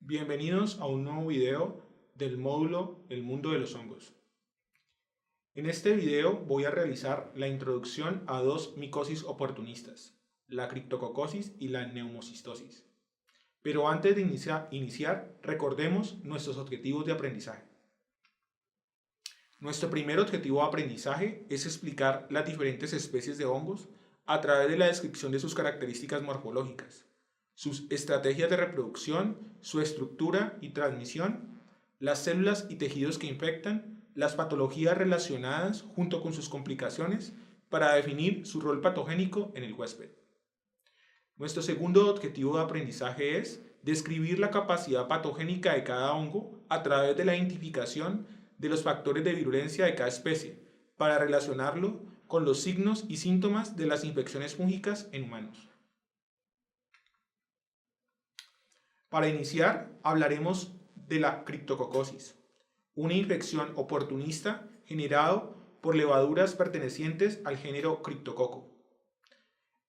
Bienvenidos a un nuevo video del módulo El mundo de los hongos. En este video voy a realizar la introducción a dos micosis oportunistas, la criptococosis y la neumocistosis. Pero antes de iniciar, recordemos nuestros objetivos de aprendizaje. Nuestro primer objetivo de aprendizaje es explicar las diferentes especies de hongos a través de la descripción de sus características morfológicas, sus estrategias de reproducción, su estructura y transmisión, las células y tejidos que infectan, las patologías relacionadas junto con sus complicaciones para definir su rol patogénico en el huésped. Nuestro segundo objetivo de aprendizaje es describir la capacidad patogénica de cada hongo a través de la identificación de los factores de virulencia de cada especie para relacionarlo con los signos y síntomas de las infecciones fúngicas en humanos. Para iniciar, hablaremos de la criptococosis, una infección oportunista generada por levaduras pertenecientes al género Cryptococcus.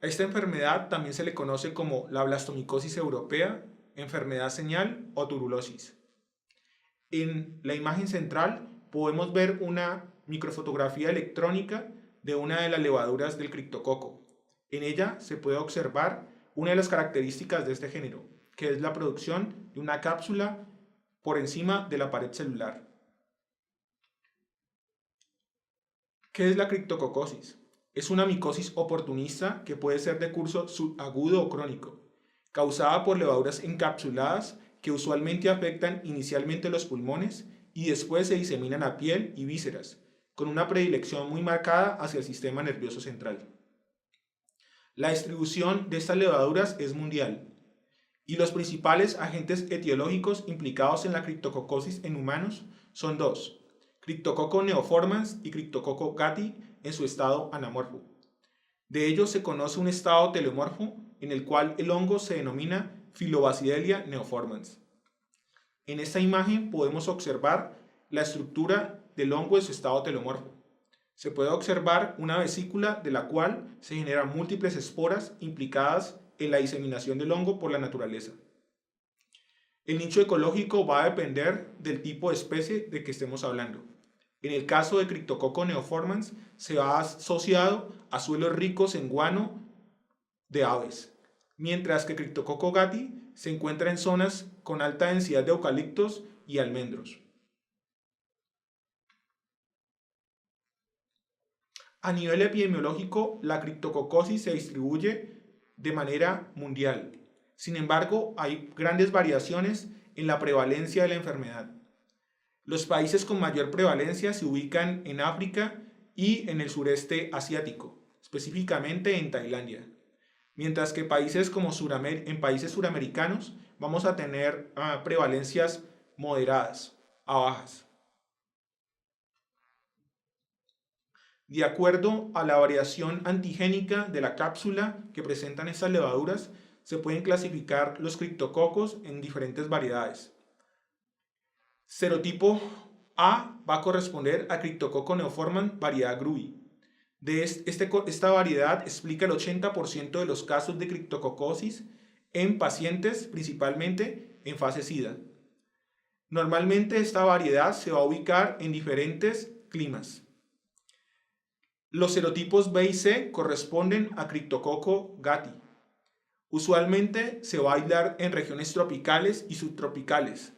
A esta enfermedad también se le conoce como la blastomicosis europea, enfermedad señal o turulosis. En la imagen central podemos ver una microfotografía electrónica de una de las levaduras del criptococo. En ella se puede observar una de las características de este género, que es la producción de una cápsula por encima de la pared celular. ¿Qué es la criptococosis? Es una micosis oportunista que puede ser de curso subagudo o crónico, causada por levaduras encapsuladas que usualmente afectan inicialmente los pulmones y después se diseminan a piel y vísceras, con una predilección muy marcada hacia el sistema nervioso central. La distribución de estas levaduras es mundial, y los principales agentes etiológicos implicados en la criptococosis en humanos son dos: Cryptococcus neoformans y Cryptococcus gattii en su estado anamorfo. De ellos se conoce un estado telomorfo en el cual el hongo se denomina Phyllobacidelia neoformans. En esta imagen podemos observar la estructura del hongo en su estado telomorfo. Se puede observar una vesícula de la cual se generan múltiples esporas implicadas en la diseminación del hongo por la naturaleza. El nicho ecológico va a depender del tipo de especie de que estemos hablando. En el caso de Cryptococcus neoformans se va asociado a suelos ricos en guano de aves, mientras que Cryptococcus gattii se encuentra en zonas con alta densidad de eucaliptos y almendros. A nivel epidemiológico, la criptococosis se distribuye de manera mundial. Sin embargo, hay grandes variaciones en la prevalencia de la enfermedad. Los países con mayor prevalencia se ubican en África y en el sureste asiático, específicamente en Tailandia. Mientras que en países suramericanos vamos a tener prevalencias moderadas a bajas. De acuerdo a la variación antigénica de la cápsula que presentan estas levaduras, se pueden clasificar los criptococos en diferentes variedades. Serotipo A va a corresponder a Cryptococcus neoformans variedad Grui. Esta variedad explica el 80% de los casos de criptococosis en pacientes, principalmente en fase SIDA. Normalmente esta variedad se va a ubicar en diferentes climas. Los serotipos B y C corresponden a Cryptococcus gattii. Usualmente se va a aislar en regiones tropicales y subtropicales.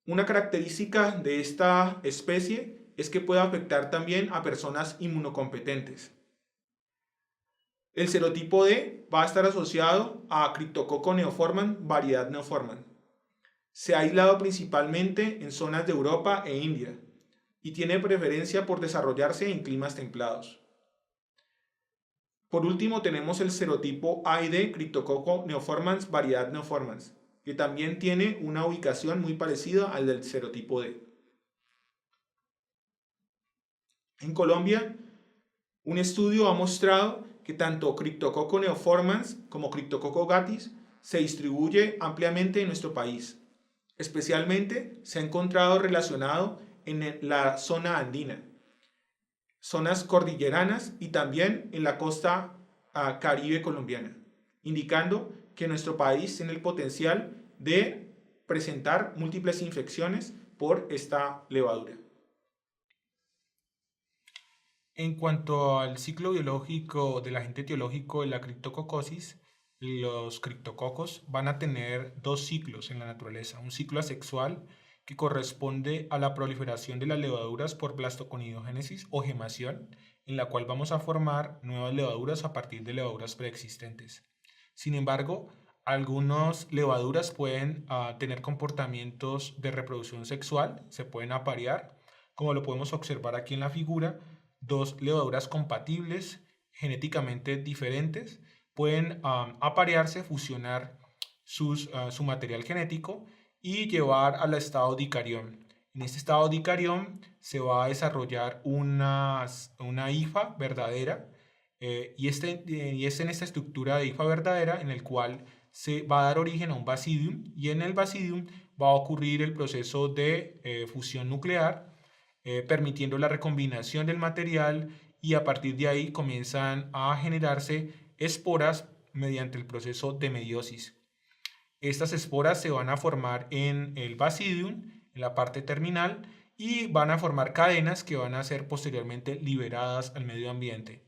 Una característica de esta especie es que puede afectar también a personas inmunocompetentes. El serotipo D va a estar asociado a Cryptococcus neoformans variedad neoformans. Se ha aislado principalmente en zonas de Europa e India y tiene preferencia por desarrollarse en climas templados. Por último tenemos el serotipo A y D Cryptococcus neoformans variedad neoformans, que también tiene una ubicación muy parecida al del serotipo D. En Colombia, un estudio ha mostrado que tanto Cryptococcus neoformans como Cryptococcus gattii se distribuye ampliamente en nuestro país. Especialmente se ha encontrado relacionado en la zona andina, zonas cordilleranas y también en la costa caribe colombiana, indicando que nuestro país tiene el potencial de presentar múltiples infecciones por esta levadura. En cuanto al ciclo biológico del agente etiológico de la criptococosis, los criptococos van a tener dos ciclos en la naturaleza. Un ciclo asexual que corresponde a la proliferación de las levaduras por blastoconidogénesis o gemación, en la cual vamos a formar nuevas levaduras a partir de levaduras preexistentes. Sin embargo, algunas levaduras pueden tener comportamientos de reproducción sexual, se pueden aparear, como lo podemos observar aquí en la figura. Dos levaduras compatibles, genéticamente diferentes, pueden aparearse, fusionar su material genético y llevar al estado dicarión. En este estado dicarión se va a desarrollar una hifa verdadera y es en esta estructura de hifa verdadera en el cual se va a dar origen a un basidium, y en el basidium va a ocurrir el proceso de fusión nuclear, permitiendo la recombinación del material, y a partir de ahí comienzan a generarse esporas mediante el proceso de meiosis. Estas esporas se van a formar en el basidium, en la parte terminal, y van a formar cadenas que van a ser posteriormente liberadas al medio ambiente.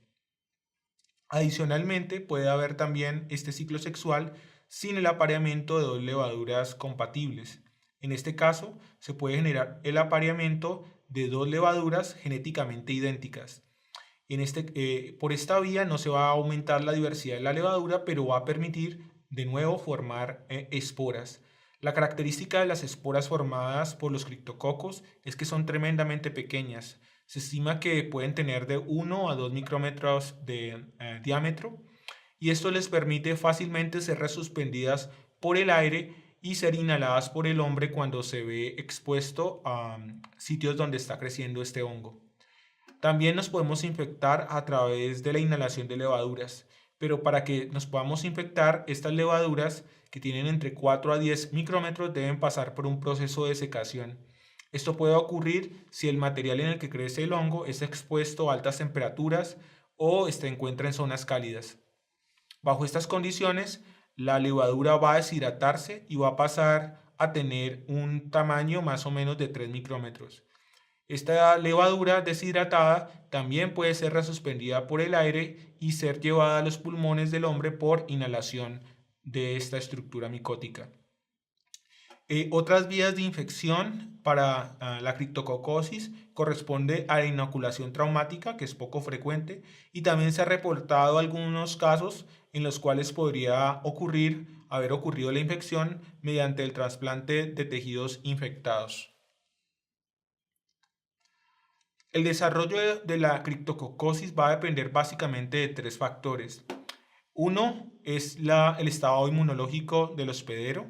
Adicionalmente, puede haber también este ciclo sexual sin el apareamiento de dos levaduras compatibles. En este caso, se puede generar el apareamiento de dos levaduras genéticamente idénticas. Por esta vía no se va a aumentar la diversidad de la levadura, pero va a permitir de nuevo formar esporas. La característica de las esporas formadas por los criptococos es que son tremendamente pequeñas. Se estima que pueden tener de 1 a 2 micrómetros de diámetro, y esto les permite fácilmente ser resuspendidas por el aire y ser inhaladas por el hombre cuando se ve expuesto a sitios donde está creciendo este hongo. También nos podemos infectar a través de la inhalación de levaduras, pero para que nos podamos infectar, estas levaduras, que tienen entre 4 a 10 micrómetros, deben pasar por un proceso de secación. Esto puede ocurrir si el material en el que crece el hongo es expuesto a altas temperaturas o se encuentra en zonas cálidas. Bajo estas condiciones, la levadura va a deshidratarse y va a pasar a tener un tamaño más o menos de 3 micrómetros. Esta levadura deshidratada también puede ser resuspendida por el aire y ser llevada a los pulmones del hombre por inhalación de esta estructura micótica. Otras vías de infección para la criptococosis corresponde a la inoculación traumática, que es poco frecuente, y también se ha reportado algunos casos en los cuales podría haber ocurrido la infección mediante el trasplante de tejidos infectados. El desarrollo de la criptococosis va a depender básicamente de tres factores. Uno es el estado inmunológico del hospedero.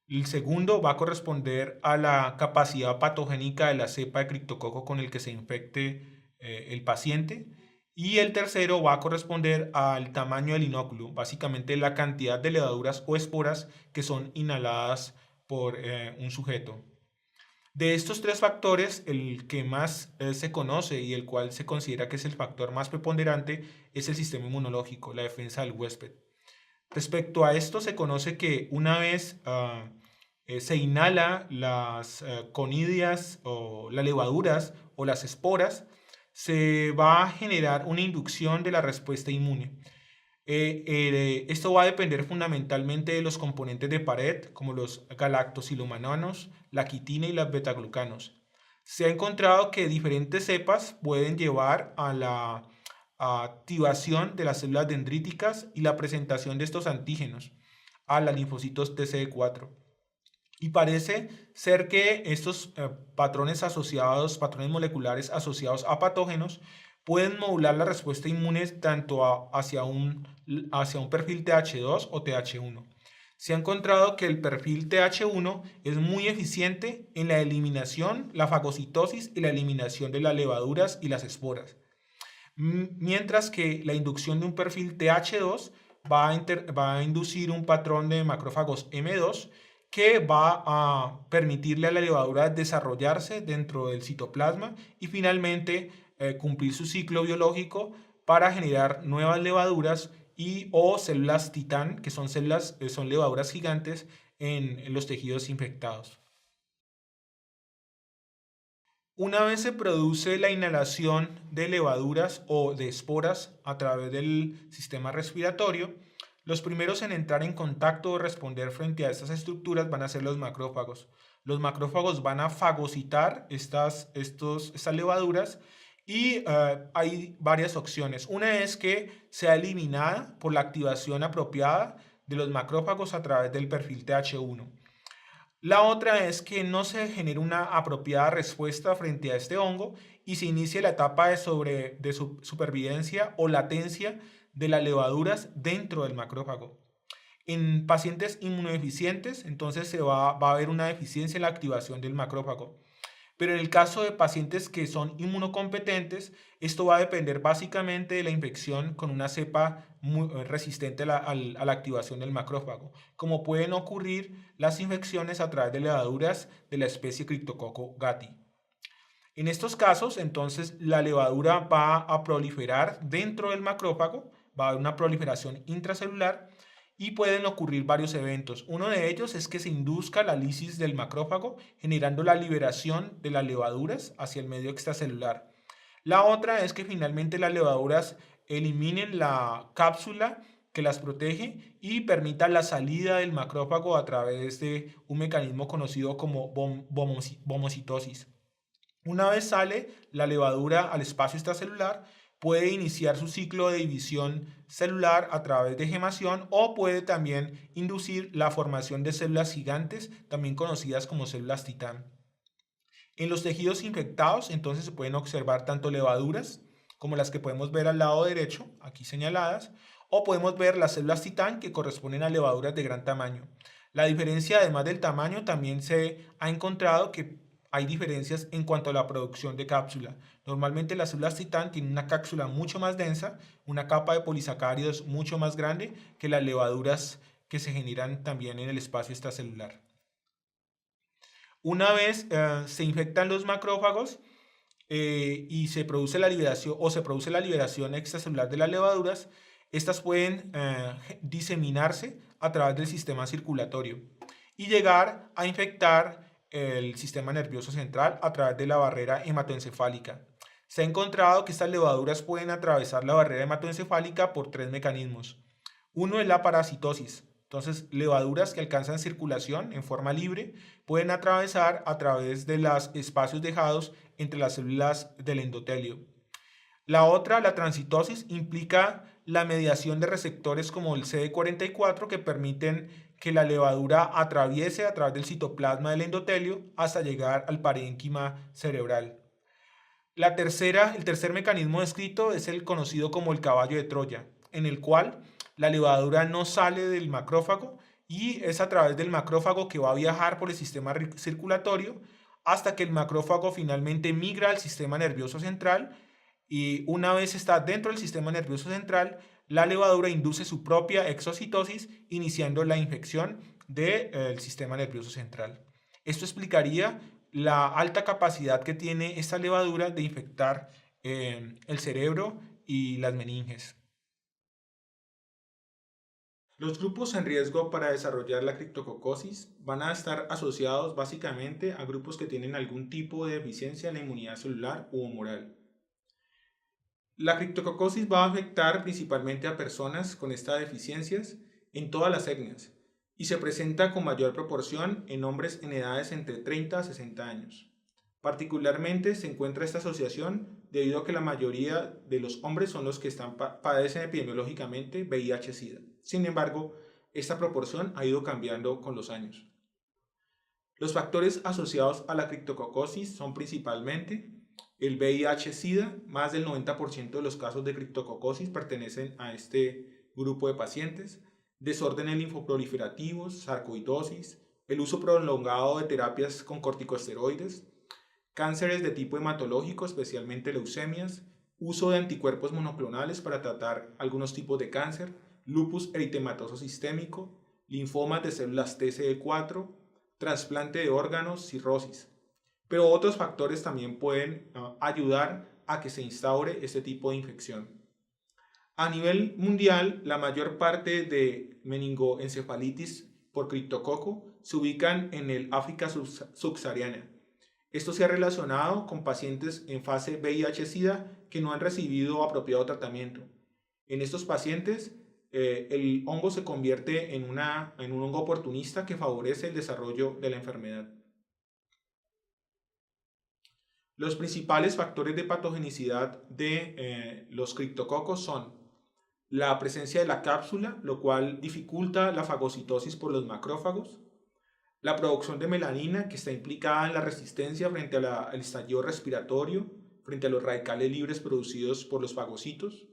El segundo va a corresponder a la capacidad patogénica de la cepa de criptococo con el que se infecte el paciente. Y el tercero va a corresponder al tamaño del inóculo, básicamente la cantidad de levaduras o esporas que son inhaladas por un sujeto. De estos tres factores, el que más se conoce y el cual se considera que es el factor más preponderante es el sistema inmunológico, la defensa del huésped. Respecto a esto, se conoce que una vez se inhala las conidias o las levaduras o las esporas, se va a generar una inducción de la respuesta inmune. Esto va a depender fundamentalmente de los componentes de pared, como los galactosilumanonos, la quitina y los betaglucanos. Se ha encontrado que diferentes cepas pueden llevar a la activación de las células dendríticas y la presentación de estos antígenos a los linfocitos TCD4. Y parece ser que estos patrones moleculares asociados a patógenos pueden modular la respuesta inmune tanto hacia un perfil TH2 o TH1. Se ha encontrado que el perfil TH1 es muy eficiente en la eliminación, la fagocitosis y la eliminación de las levaduras y las esporas, mientras que la inducción de un perfil TH2 va a inducir un patrón de macrófagos M2 que va a permitirle a la levadura desarrollarse dentro del citoplasma y finalmente cumplir su ciclo biológico para generar nuevas levaduras o células titán, que son levaduras gigantes en los tejidos infectados. Una vez se produce la inhalación de levaduras o de esporas a través del sistema respiratorio, los primeros en entrar en contacto o responder frente a estas estructuras van a ser los macrófagos. Los macrófagos van a fagocitar estas levaduras y hay varias opciones. Una es que sea eliminada por la activación apropiada de los macrófagos a través del perfil Th1. La otra es que no se genere una apropiada respuesta frente a este hongo y se inicie la etapa de supervivencia o latencia de las levaduras dentro del macrófago. En pacientes inmunodeficientes, entonces va a haber una deficiencia en la activación del macrófago. Pero en el caso de pacientes que son inmunocompetentes, esto va a depender básicamente de la infección con una cepa muy resistente a la activación del macrófago, como pueden ocurrir las infecciones a través de levaduras de la especie Cryptococcus gattii. En estos casos, entonces, la levadura va a proliferar dentro del macrófago, va a haber una proliferación intracelular y pueden ocurrir varios eventos. Uno de ellos es que se induzca la lisis del macrófago, generando la liberación de las levaduras hacia el medio extracelular. La otra es que finalmente las levaduras eliminen la cápsula que las protege y permitan la salida del macrófago a través de un mecanismo conocido como bomocitosis. Una vez sale la levadura al espacio extracelular, puede iniciar su ciclo de división celular a través de gemación o puede también inducir la formación de células gigantes, también conocidas como células titán. En los tejidos infectados, entonces, se pueden observar tanto levaduras como las que podemos ver al lado derecho, aquí señaladas, o podemos ver las células titán que corresponden a levaduras de gran tamaño. La diferencia, además del tamaño, también se ha encontrado que hay diferencias en cuanto a la producción de cápsula. Normalmente las células titán tienen una cápsula mucho más densa, una capa de polisacáridos mucho más grande que las levaduras que se generan también en el espacio extracelular. Una vez se infectan los macrófagos y se produce la liberación extracelular de las levaduras, estas pueden diseminarse a través del sistema circulatorio y llegar a infectar el sistema nervioso central a través de la barrera hematoencefálica. Se ha encontrado que estas levaduras pueden atravesar la barrera hematoencefálica por tres mecanismos. Uno es la parasitosis. Entonces, levaduras que alcanzan circulación en forma libre pueden atravesar a través de los espacios dejados entre las células del endotelio. La otra, la transitosis, implica la mediación de receptores como el CD44 que permiten que la levadura atraviese a través del citoplasma del endotelio hasta llegar al parénquima cerebral. El tercer mecanismo descrito es el conocido como el caballo de Troya, en el cual la levadura no sale del macrófago y es a través del macrófago que va a viajar por el sistema circulatorio hasta que el macrófago finalmente migra al sistema nervioso central y una vez está dentro del sistema nervioso central, la levadura induce su propia exocitosis, iniciando la infección del sistema nervioso central. Esto explicaría la alta capacidad que tiene esta levadura de infectar el cerebro y las meninges. Los grupos en riesgo para desarrollar la criptococosis van a estar asociados básicamente a grupos que tienen algún tipo de deficiencia en la inmunidad celular u humoral. La criptococosis va a afectar principalmente a personas con estas deficiencias en todas las etnias y se presenta con mayor proporción en hombres en edades entre 30 a 60 años. Particularmente se encuentra esta asociación debido a que la mayoría de los hombres son los que padecen epidemiológicamente VIH-Sida. Sin embargo, esta proporción ha ido cambiando con los años. Los factores asociados a la criptococosis son principalmente el VIH-Sida. Más del 90% de los casos de criptococosis pertenecen a este grupo de pacientes. Desórdenes linfoproliferativos, sarcoidosis, el uso prolongado de terapias con corticosteroides, cánceres de tipo hematológico, especialmente leucemias, uso de anticuerpos monoclonales para tratar algunos tipos de cáncer, lupus eritematoso sistémico, linfomas de células TCD4, trasplante de órganos, cirrosis. Pero otros factores también pueden ayudar a que se instaure este tipo de infección. A nivel mundial, la mayor parte de meningoencefalitis por criptococo se ubican en el África subsahariana. Esto se ha relacionado con pacientes en fase VIH-Sida que no han recibido apropiado tratamiento. En estos pacientes, el hongo se convierte en un hongo oportunista que favorece el desarrollo de la enfermedad. Los principales factores de patogenicidad de los criptococos son la presencia de la cápsula, lo cual dificulta la fagocitosis por los macrófagos, la producción de melanina, que está implicada en la resistencia frente al estallido respiratorio, frente a los radicales libres producidos por los fagocitos,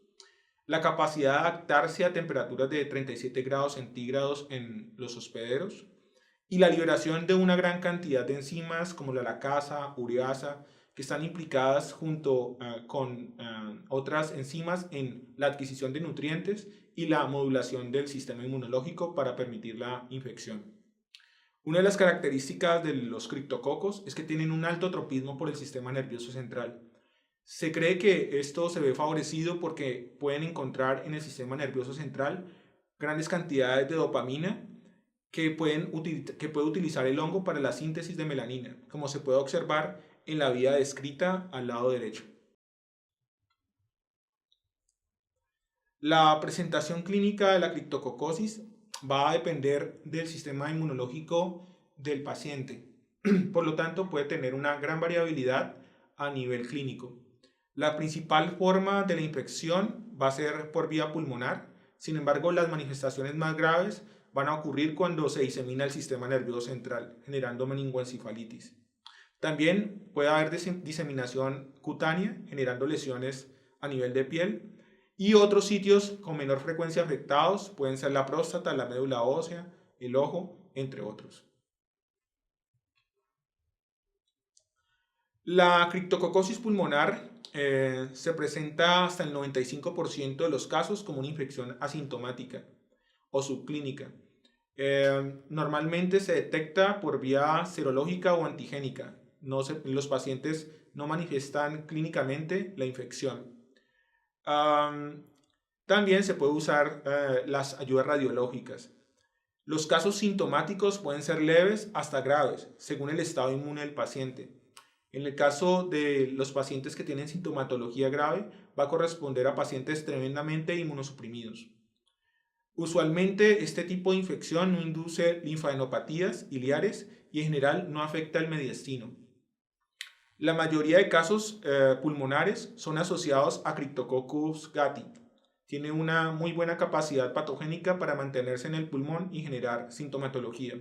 la capacidad de adaptarse a temperaturas de 37 grados centígrados en los hospederos, y la liberación de una gran cantidad de enzimas como la lacasa, ureasa, que están implicadas junto con otras enzimas en la adquisición de nutrientes y la modulación del sistema inmunológico para permitir la infección. Una de las características de los criptococos es que tienen un alto tropismo por el sistema nervioso central. Se cree que esto se ve favorecido porque pueden encontrar en el sistema nervioso central grandes cantidades de dopamina que puede utilizar el hongo para la síntesis de melanina, como se puede observar en la vía descrita al lado derecho. La presentación clínica de la criptococosis va a depender del sistema inmunológico del paciente. Por lo tanto, puede tener una gran variabilidad a nivel clínico. La principal forma de la infección va a ser por vía pulmonar. Sin embargo, las manifestaciones más graves van a ocurrir cuando se disemina el sistema nervioso central, generando meningoencefalitis. También puede haber diseminación cutánea, generando lesiones a nivel de piel. Y otros sitios con menor frecuencia afectados pueden ser la próstata, la médula ósea, el ojo, entre otros. La criptococosis pulmonar se presenta hasta el 95% de los casos como una infección asintomática o subclínica. Normalmente se detecta por vía serológica o antigénica. Los pacientes no manifiestan clínicamente la infección. También se puede usar las ayudas radiológicas. Los casos sintomáticos pueden ser leves hasta graves, según el estado inmune del paciente. En el caso de los pacientes que tienen sintomatología grave, va a corresponder a pacientes tremendamente inmunosuprimidos. Usualmente este tipo de infección no induce linfadenopatías iliares y en general no afecta el mediastino. La mayoría de casos pulmonares son asociados a Cryptococcus gattii. Tiene una muy buena capacidad patogénica para mantenerse en el pulmón y generar sintomatología.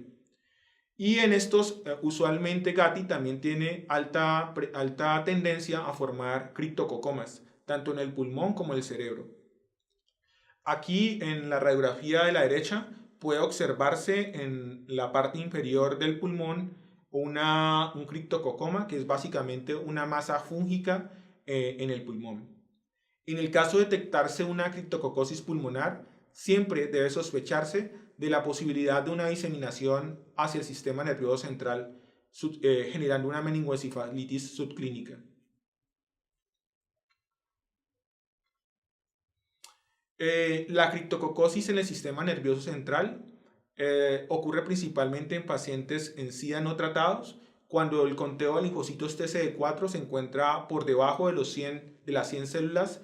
Y en estos, usualmente gattii también tiene alta tendencia a formar criptococomas, tanto en el pulmón como en el cerebro. Aquí en la radiografía de la derecha puede observarse en la parte inferior del pulmón un criptococoma, que es básicamente una masa fúngica en el pulmón. En el caso de detectarse una criptococosis pulmonar, siempre debe sospecharse de la posibilidad de una diseminación hacia el sistema nervioso central, generando una meningoencefalitis subclínica. La criptococosis en el sistema nervioso central ocurre principalmente en pacientes en SIDA no tratados, cuando el conteo de linfocitos TCD4 se encuentra por debajo de las 100 células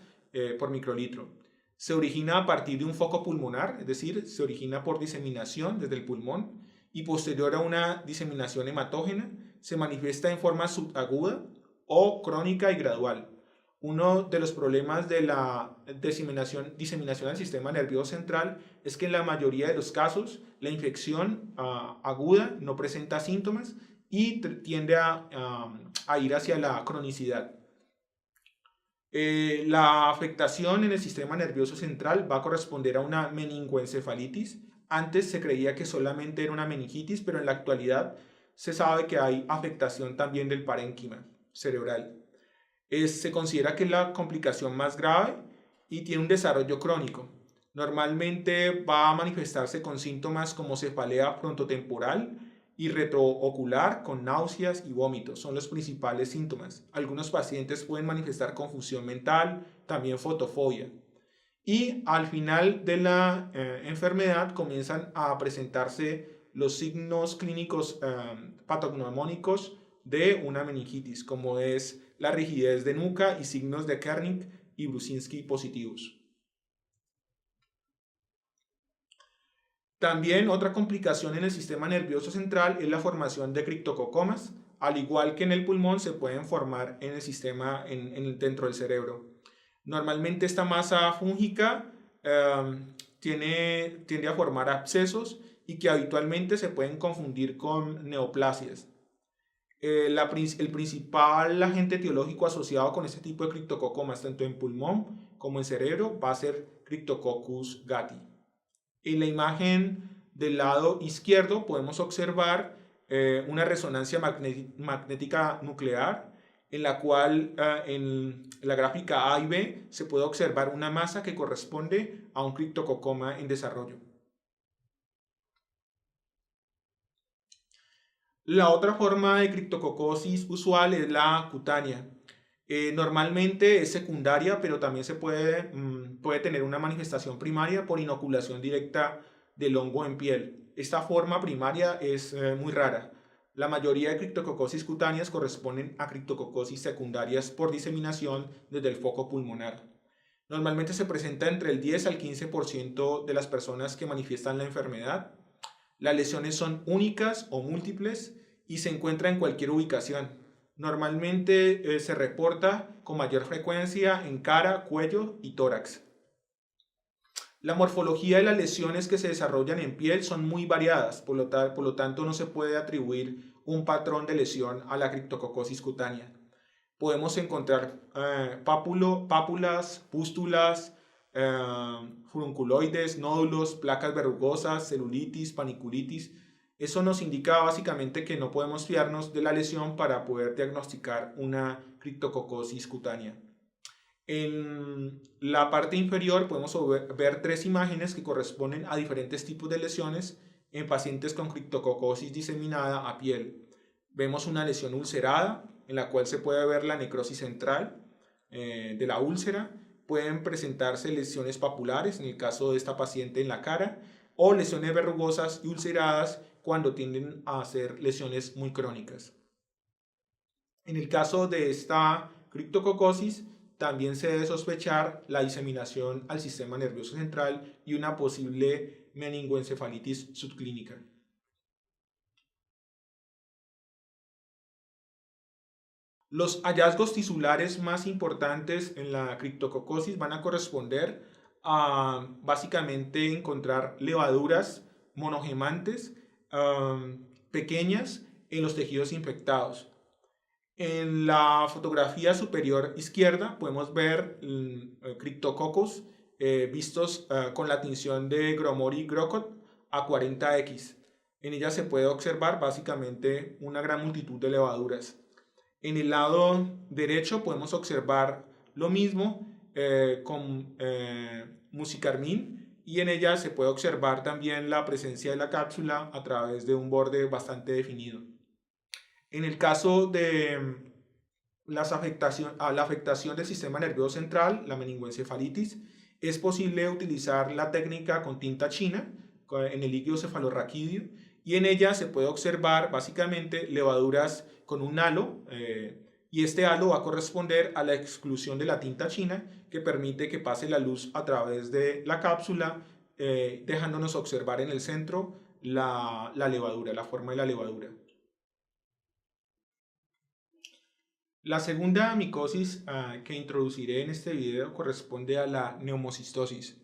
por microlitro. Se origina a partir de un foco pulmonar, es decir, se origina por diseminación desde el pulmón y posterior a una diseminación hematógena se manifiesta en forma subaguda o crónica y gradual. Uno de los problemas de la diseminación al sistema nervioso central es que en la mayoría de los casos la infección aguda no presenta síntomas y tiende a ir hacia la cronicidad. La afectación en el sistema nervioso central va a corresponder a una meningoencefalitis. Antes se creía que solamente era una meningitis, pero en la actualidad se sabe que hay afectación también del parénquima cerebral. Se considera que es la complicación más grave y tiene un desarrollo crónico. Normalmente va a manifestarse con síntomas como cefalea frontotemporal y retroocular con náuseas y vómitos. Son los principales síntomas. Algunos pacientes pueden manifestar confusión mental, también fotofobia. Y al final de la enfermedad comienzan a presentarse los signos clínicos patognomónicos de una meningitis, como es la rigidez de nuca y signos de Kernig y Brusinski positivos. También otra complicación en el sistema nervioso central es la formación de criptococomas. Al igual que en el pulmón, se pueden formar en el sistema, dentro del cerebro. Normalmente esta masa fúngica tiende a formar abscesos y que habitualmente se pueden confundir con neoplasias. El principal agente etiológico asociado con este tipo de criptococomas, tanto en pulmón como en cerebro, va a ser Cryptococcus gattii. En la imagen del lado izquierdo podemos observar una resonancia magnética nuclear, en la cual en la gráfica A y B se puede observar una masa que corresponde a un criptococoma en desarrollo. La otra forma de criptococosis usual es la cutánea. Normalmente es secundaria, pero también se puede tener una manifestación primaria por inoculación directa del hongo en piel. Esta forma primaria es muy rara. La mayoría de criptococosis cutáneas corresponden a criptococosis secundarias por diseminación desde el foco pulmonar. Normalmente se presenta entre el 10 al 15% de las personas que manifiestan la enfermedad. Las lesiones son únicas o múltiples y se encuentran en cualquier ubicación. Normalmente se reporta con mayor frecuencia en cara, cuello y tórax. La morfología de las lesiones que se desarrollan en piel son muy variadas, por lo tanto no se puede atribuir un patrón de lesión a la criptococosis cutánea. Podemos encontrar pápulas, pústulas, furunculoides, nódulos, placas verrugosas, celulitis, paniculitis. Eso nos indica básicamente que no podemos fiarnos de la lesión para poder diagnosticar una criptococosis cutánea. En la parte inferior podemos ver 3 imágenes que corresponden a diferentes tipos de lesiones en pacientes con criptococosis diseminada a piel. Vemos una lesión ulcerada, en la cual se puede ver la necrosis central de la úlcera. Pueden presentarse lesiones papulares, en el caso de esta paciente en la cara, o lesiones verrugosas y ulceradas cuando tienden a ser lesiones muy crónicas. En el caso de esta criptococosis, también se debe sospechar la diseminación al sistema nervioso central y una posible meningoencefalitis subclínica. Los hallazgos tisulares más importantes en la criptococosis van a corresponder a básicamente encontrar levaduras monogemantes pequeñas en los tejidos infectados. En la fotografía superior izquierda podemos ver criptococcus vistos con la tinción de Gromori-Grocott a 40X. En ella se puede observar básicamente una gran multitud de levaduras. En el lado derecho podemos observar lo mismo con musicarmin, y en ella se puede observar también la presencia de la cápsula a través de un borde bastante definido. En el caso de la afectación del sistema nervioso central, la meningoencefalitis, es posible utilizar la técnica con tinta china en el líquido cefalorraquídeo, y en ella se puede observar básicamente levaduras con un halo, y este halo va a corresponder a la exclusión de la tinta china, que permite que pase la luz a través de la cápsula, dejándonos observar en el centro la levadura, la forma de la levadura. La segunda micosis que introduciré en este video corresponde a la neumocistosis.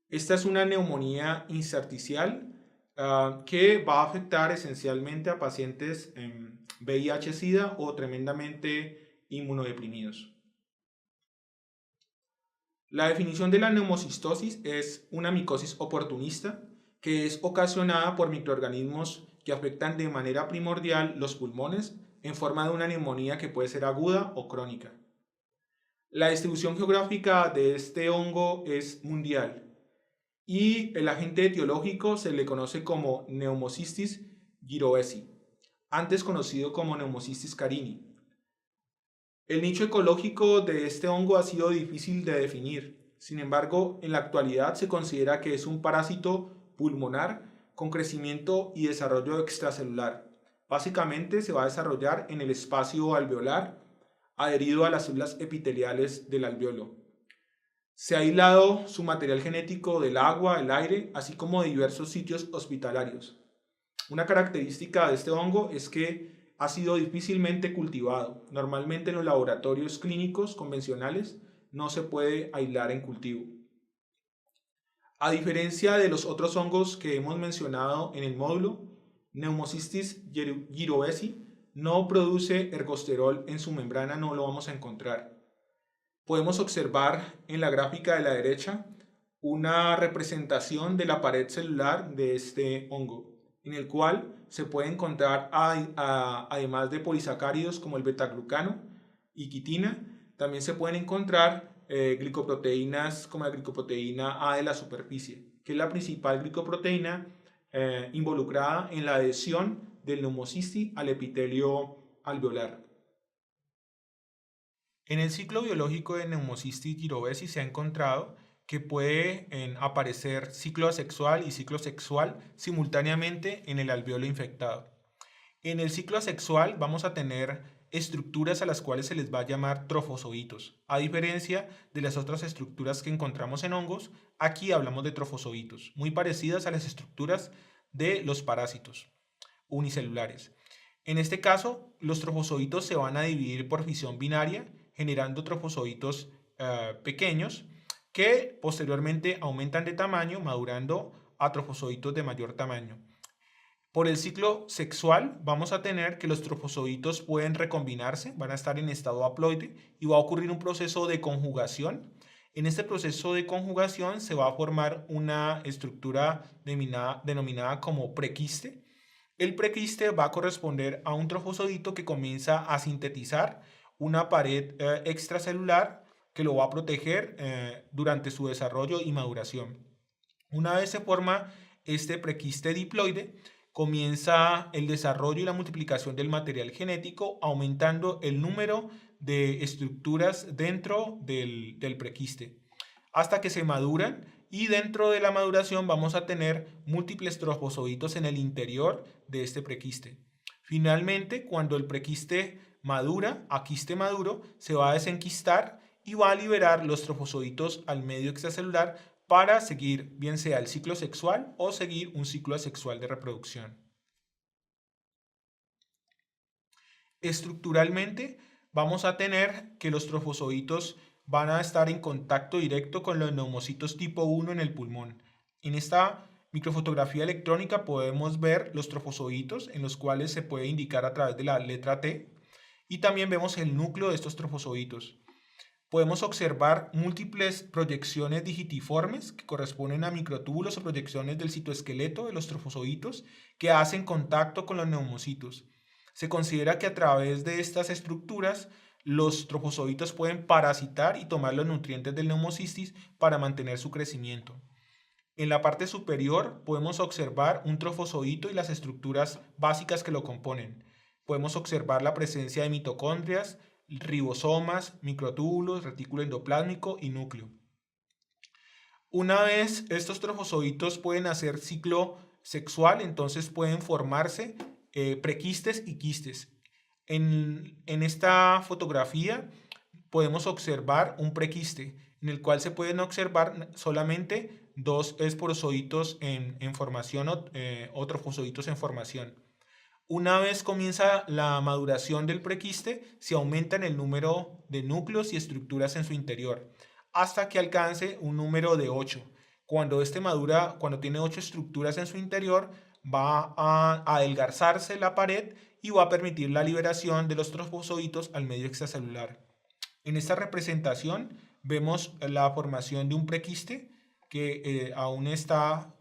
Esta es una neumonía intersticial que va a afectar esencialmente a pacientes VIH-Sida o tremendamente inmunodeprimidos. La definición de la neumocistosis es una micosis oportunista que es ocasionada por microorganismos que afectan de manera primordial los pulmones en forma de una neumonía que puede ser aguda o crónica. La distribución geográfica de este hongo es mundial y el agente etiológico se le conoce como Pneumocystis jirovecii, antes conocido como Pneumocystis carini. El nicho ecológico de este hongo ha sido difícil de definir. Sin embargo, en la actualidad se considera que es un parásito pulmonar con crecimiento y desarrollo extracelular. Básicamente se va a desarrollar en el espacio alveolar, adherido a las células epiteliales del alveolo. Se ha aislado su material genético del agua, el aire, así como de diversos sitios hospitalarios. Una característica de este hongo es que ha sido difícilmente cultivado. Normalmente en los laboratorios clínicos convencionales no se puede aislar en cultivo. A diferencia de los otros hongos que hemos mencionado en el módulo, Pneumocystis jirovecii no produce ergosterol en su membrana, no lo vamos a encontrar. Podemos observar en la gráfica de la derecha una representación de la pared celular de este hongo, en el cual se puede encontrar, además de polisacáridos como el betaglucano y quitina, también se pueden encontrar glicoproteínas como la glicoproteína A de la superficie, que es la principal glicoproteína involucrada en la adhesión del Pneumocystis al epitelio alveolar. En el ciclo biológico de Pneumocystis jirovecii se ha encontrado que puede aparecer ciclo asexual y ciclo sexual simultáneamente en el alveolo infectado. En el ciclo asexual vamos a tener estructuras a las cuales se les va a llamar trofozoitos. A diferencia de las otras estructuras que encontramos en hongos, aquí hablamos de trofozoitos, muy parecidas a las estructuras de los parásitos unicelulares. En este caso, los trofozoitos se van a dividir por fisión binaria, generando trofozoitos pequeños que posteriormente aumentan de tamaño, madurando a trofozoitos de mayor tamaño. Por el ciclo sexual vamos a tener que los trofozoitos pueden recombinarse, van a estar en estado haploide y va a ocurrir un proceso de conjugación. En este proceso de conjugación se va a formar una estructura denominada como prequiste. El prequiste va a corresponder a un trofozoito que comienza a sintetizar una pared extracelular que lo va a proteger durante su desarrollo y maduración. Una vez se forma este prequiste diploide, comienza el desarrollo y la multiplicación del material genético, aumentando el número de estructuras dentro del prequiste, hasta que se maduran, y dentro de la maduración vamos a tener múltiples trofozoitos en el interior de este prequiste. Finalmente, cuando el prequiste madura, a quiste maduro, se va a desenquistar y va a liberar los trofozoitos al medio extracelular para seguir bien sea el ciclo sexual o seguir un ciclo asexual de reproducción. Estructuralmente vamos a tener que los trofozoitos van a estar en contacto directo con los neumocitos tipo 1 en el pulmón. En esta microfotografía electrónica podemos ver los trofozoitos, en los cuales se puede indicar a través de la letra T, y también vemos el núcleo de estos trofozoitos. Podemos observar múltiples proyecciones digitiformes que corresponden a microtúbulos o proyecciones del citoesqueleto de los trofozoitos que hacen contacto con los neumocitos. Se considera que a través de estas estructuras los trofozoitos pueden parasitar y tomar los nutrientes del neumocystis para mantener su crecimiento. En la parte superior podemos observar un trofozoito y las estructuras básicas que lo componen. Podemos observar la presencia de mitocondrias, ribosomas, microtúbulos, retículo endoplásmico y núcleo. Una vez estos trofozoitos pueden hacer ciclo sexual, entonces pueden formarse prequistes y quistes. En esta fotografía podemos observar un prequiste en el cual se pueden observar solamente dos esporozoitos en formación o trofozoitos en formación. Una vez comienza la maduración del prequiste, se aumenta el número de núcleos y estructuras en su interior, hasta que alcance un número de 8. Cuando madura, cuando tiene 8 estructuras en su interior, va a adelgazarse la pared y va a permitir la liberación de los trofozoitos al medio extracelular. En esta representación vemos la formación de un prequiste que aún está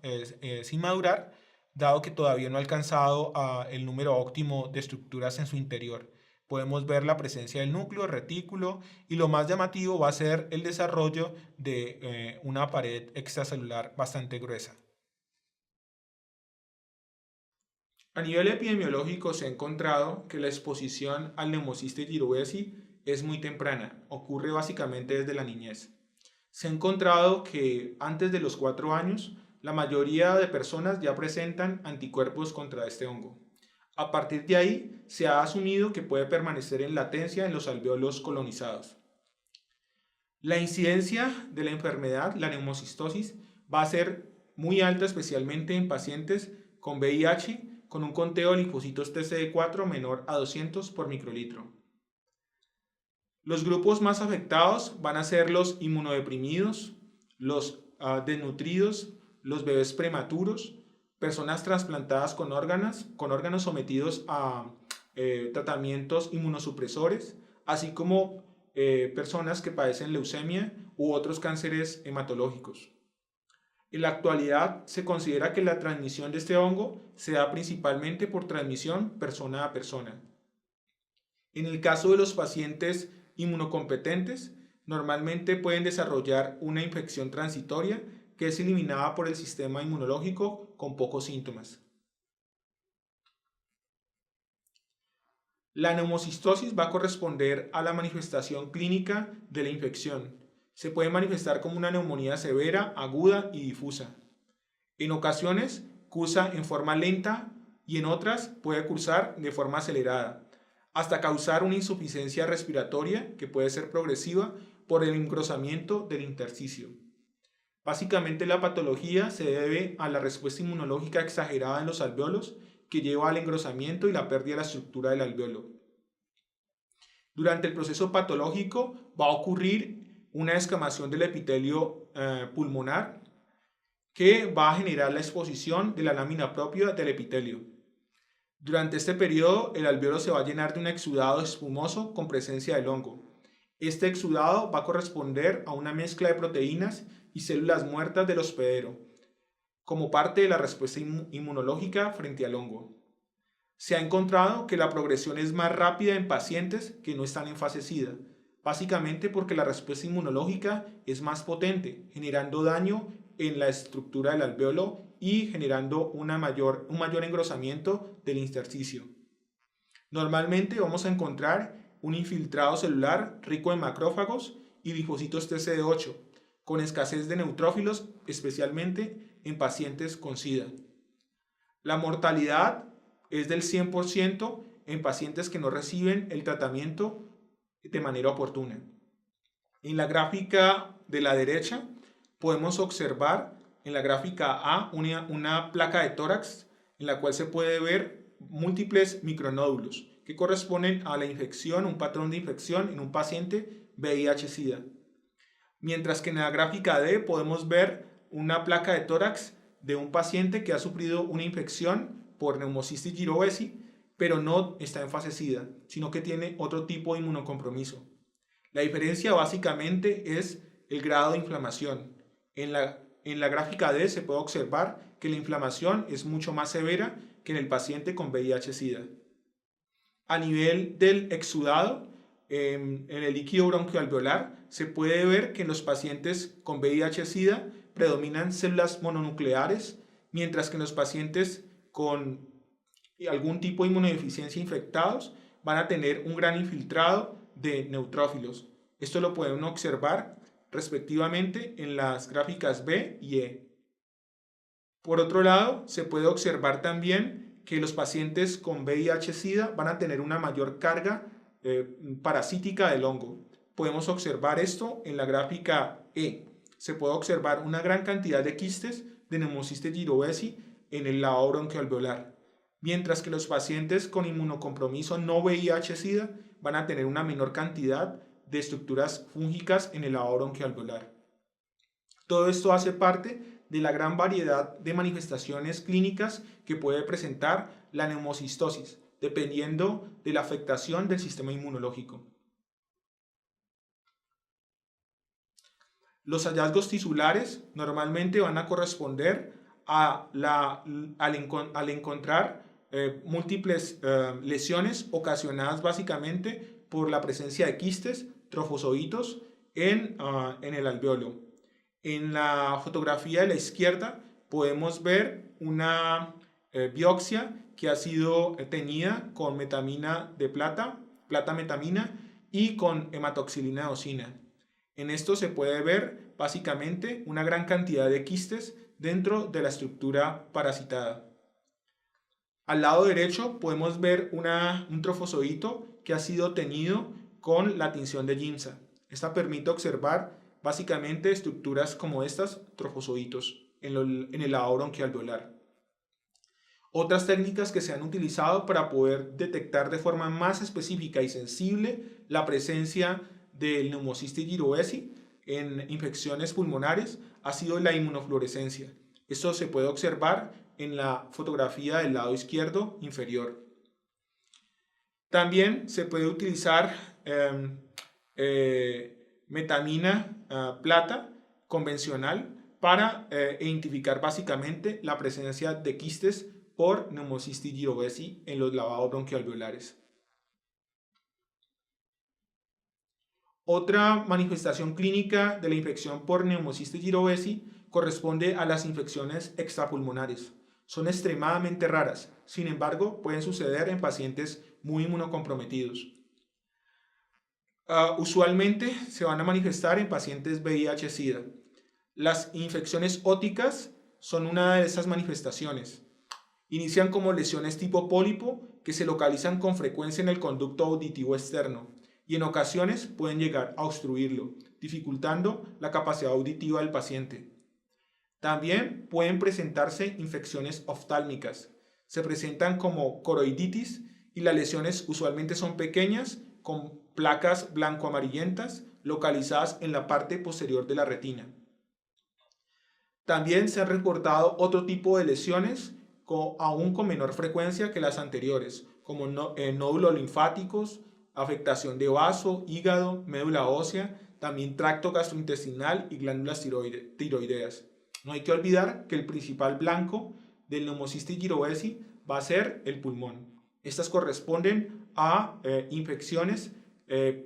sin madurar, dado que todavía no ha alcanzado el número óptimo de estructuras en su interior. Podemos ver la presencia del núcleo, retículo, y lo más llamativo va a ser el desarrollo de una pared extracelular bastante gruesa. A nivel epidemiológico se ha encontrado que la exposición al Pneumocystis jirovecii es muy temprana, ocurre básicamente desde la niñez. Se ha encontrado que antes de los 4 años La mayoría de personas ya presentan anticuerpos contra este hongo. A partir de ahí, se ha asumido que puede permanecer en latencia en los alvéolos colonizados. La incidencia de la enfermedad, la neumocistosis, va a ser muy alta, especialmente en pacientes con VIH, con un conteo de linfocitos TCD4 menor a 200 por microlitro. Los grupos más afectados van a ser los inmunodeprimidos, los desnutridos, los bebés prematuros, personas trasplantadas con órganos sometidos a tratamientos inmunosupresores, así como personas que padecen leucemia u otros cánceres hematológicos. En la actualidad se considera que la transmisión de este hongo se da principalmente por transmisión persona a persona. En el caso de los pacientes inmunocompetentes, normalmente pueden desarrollar una infección transitoria que es eliminada por el sistema inmunológico con pocos síntomas. La neumocistosis va a corresponder a la manifestación clínica de la infección. Se puede manifestar como una neumonía severa, aguda y difusa. En ocasiones cursa en forma lenta y en otras puede cursar de forma acelerada, hasta causar una insuficiencia respiratoria que puede ser progresiva por el engrosamiento del intersticio. Básicamente la patología se debe a la respuesta inmunológica exagerada en los alvéolos que lleva al engrosamiento y la pérdida de la estructura del alvéolo. Durante el proceso patológico va a ocurrir una descamación del epitelio pulmonar que va a generar la exposición de la lámina propia del epitelio. Durante este periodo, el alvéolo se va a llenar de un exudado espumoso con presencia del hongo. Este exudado va a corresponder a una mezcla de proteínas y células muertas del hospedero, como parte de la respuesta inmunológica frente al hongo. Se ha encontrado que la progresión es más rápida en pacientes que no están en fase SIDA, básicamente porque la respuesta inmunológica es más potente, generando daño en la estructura del alvéolo y generando un mayor engrosamiento del intersticio. Normalmente vamos a encontrar un infiltrado celular rico en macrófagos y linfocitos TCD8, con escasez de neutrófilos, especialmente en pacientes con SIDA. La mortalidad es del 100% en pacientes que no reciben el tratamiento de manera oportuna. En la gráfica de la derecha podemos observar en la gráfica A una placa de tórax en la cual se puede ver múltiples micronódulos que corresponden a la infección, un patrón de infección en un paciente VIH-Sida. Mientras que en la gráfica D podemos ver una placa de tórax de un paciente que ha sufrido una infección por Pneumocystis jirovecii, pero no está en fase SIDA, sino que tiene otro tipo de inmunocompromiso. La diferencia básicamente es el grado de inflamación. En la gráfica D se puede observar que la inflamación es mucho más severa que en el paciente con VIH-Sida. A nivel del exudado, en el líquido bronquialveolar, se puede ver que en los pacientes con VIH-Sida predominan células mononucleares, mientras que en los pacientes con algún tipo de inmunodeficiencia infectados van a tener un gran infiltrado de neutrófilos. Esto lo pueden observar respectivamente en las gráficas B y E. Por otro lado, se puede observar también que los pacientes con VIH-Sida van a tener una mayor carga parasítica del hongo. Podemos observar esto en la gráfica E. Se puede observar una gran cantidad de quistes de Pneumocystis jirovecii en el lavado bronquialveolar, mientras que los pacientes con inmunocompromiso no VIH-Sida van a tener una menor cantidad de estructuras fúngicas en el lavado bronquialveolar. Todo esto hace parte de la gran variedad de manifestaciones clínicas que puede presentar la neumocistosis, dependiendo de la afectación del sistema inmunológico. Los hallazgos tisulares normalmente van a corresponder al encontrar múltiples lesiones ocasionadas básicamente por la presencia de quistes, trofozoitos en el alvéolo. En la fotografía de la izquierda podemos ver una biopsia que ha sido teñida con metamina de plata metamina y con hematoxilina eosina. En esto se puede ver básicamente una gran cantidad de quistes dentro de la estructura parasitada. Al lado derecho podemos ver un trofozoito que ha sido teñido con la tinción de Giemsa. Esta permite observar básicamente estructuras como estas, trofozoitos, en el lavado bronquialveolar. Otras técnicas que se han utilizado para poder detectar de forma más específica y sensible la presencia del Pneumocystis jirovecii en infecciones pulmonares ha sido la inmunofluorescencia. Esto se puede observar en la fotografía del lado izquierdo inferior. También se puede utilizar metamina plata convencional para identificar básicamente la presencia de quistes por Pneumocystis jirovecii en los lavados bronquialveolares. Otra manifestación clínica de la infección por Pneumocystis jirovecii corresponde a las infecciones extrapulmonares. Son extremadamente raras, sin embargo, pueden suceder en pacientes muy inmunocomprometidos. Usualmente se van a manifestar en pacientes VIH-Sida. Las infecciones óticas son una de esas manifestaciones. Inician como lesiones tipo pólipo que se localizan con frecuencia en el conducto auditivo externo y en ocasiones pueden llegar a obstruirlo, dificultando la capacidad auditiva del paciente. También pueden presentarse infecciones oftálmicas. Se presentan como coroiditis y las lesiones usualmente son pequeñas con placas blanco-amarillentas localizadas en la parte posterior de la retina. También se han reportado otro tipo de lesiones aún con menor frecuencia que las anteriores, como nódulos linfáticos, afectación de vaso, hígado, médula ósea, también tracto gastrointestinal y glándulas tiroideas. No hay que olvidar que el principal blanco del Pneumocystis jirovecii va a ser el pulmón. Estas corresponden a infecciones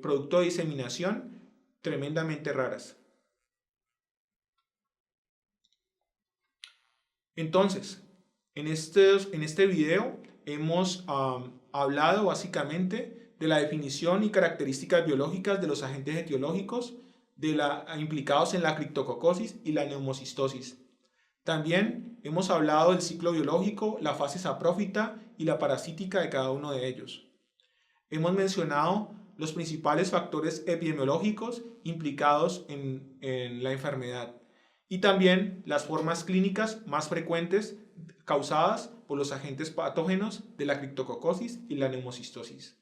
producto de diseminación tremendamente raras. Entonces, en este video hemos hablado básicamente de la definición y características biológicas de los agentes etiológicos implicados en la criptococosis y la neumocistosis. También hemos hablado del ciclo biológico, la fase saprófita y la parasítica de cada uno de ellos. Hemos mencionado los principales factores epidemiológicos implicados en la enfermedad y también las formas clínicas más frecuentes causadas por los agentes patógenos de la criptococosis y la neumocistosis.